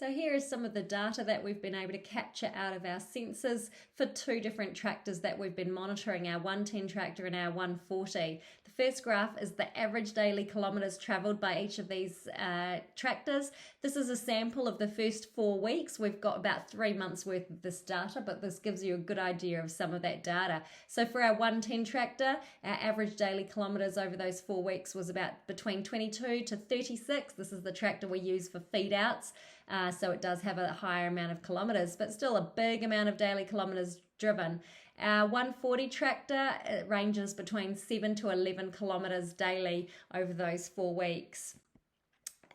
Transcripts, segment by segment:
So here is some of the data that we've been able to capture out of our sensors for two different tractors that we've been monitoring, our 110 tractor and our 140. The first graph is the average daily kilometres travelled by each of these tractors. This is a sample of the first 4 weeks. We've got about 3 months worth of this data, but this gives you a good idea of some of that data. So for our 110 tractor, our average daily kilometres over those 4 weeks was about between 22 to 36. This is the tractor we use for feed outs. So it does have a higher amount of kilometres, but still a big amount of daily kilometres driven. Our 140 tractor, it ranges between 7 to 11 kilometres daily over those 4 weeks.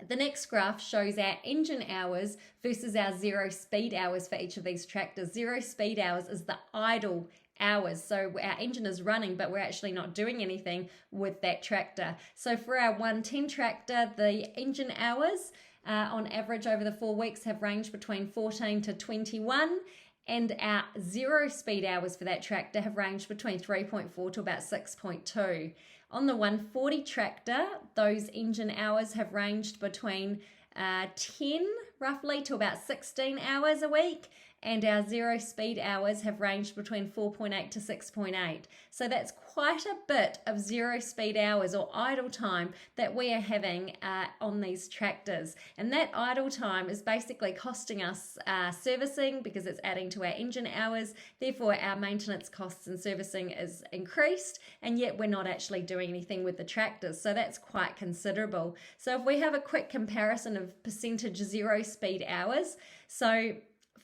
The next graph shows our engine hours versus our zero speed hours for each of these tractors. Zero speed hours is the idle hours. So our engine is running, but we're actually not doing anything with that tractor. So for our 110 tractor, the engine hours on average over the 4 weeks have ranged between 14 to 21, and our zero speed hours for that tractor have ranged between 3.4 to about 6.2. On the 140 tractor, those engine hours have ranged between 10 roughly to about 16 hours a week, and our zero speed hours have ranged between 4.8 to 6.8. So that's quite a bit of zero speed hours or idle time that we are having on these tractors. And that idle time is basically costing us servicing because it's adding to our engine hours. Therefore, our maintenance costs and servicing is increased, and yet we're not actually doing anything with the tractors. So that's quite considerable. So if we have a quick comparison of percentage zero speed hours, so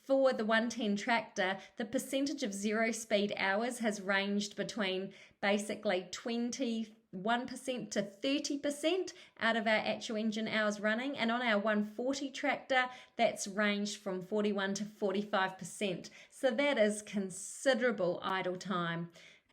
for the 110 tractor, the percentage of zero speed hours has ranged between basically 21% to 30% out of our actual engine hours running. And on our 140 tractor, that's ranged from 41 to 45%. So that is considerable idle time.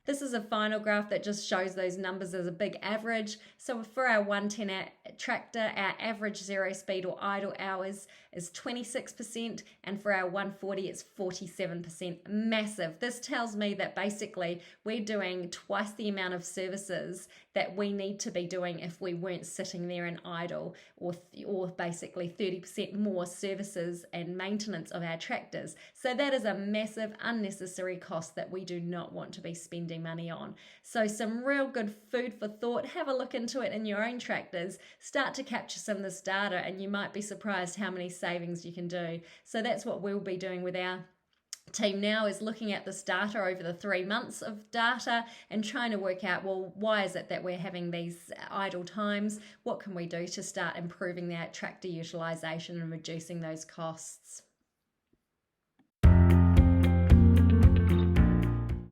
This is a final graph that just shows those numbers as a big average. So for our 110 tractor, our average zero speed or idle hours is 26%, and for our 140 it's 47%. Massive. This tells me that basically we're doing twice the amount of services that we need to be doing if we weren't sitting there and idle, or basically 30% more services and maintenance of our tractors. So that is a massive unnecessary cost that we do not want to be spending money on. So some real good food for thought. Have a look into it in your own tractors. Start to capture some of this data, and you might be surprised how many savings you can do. So that's what we'll be doing with our team now, is looking at this data over the 3 months of data and trying to work out, well, why is it that we're having these idle times? What can we do to start improving that tractor utilisation and reducing those costs?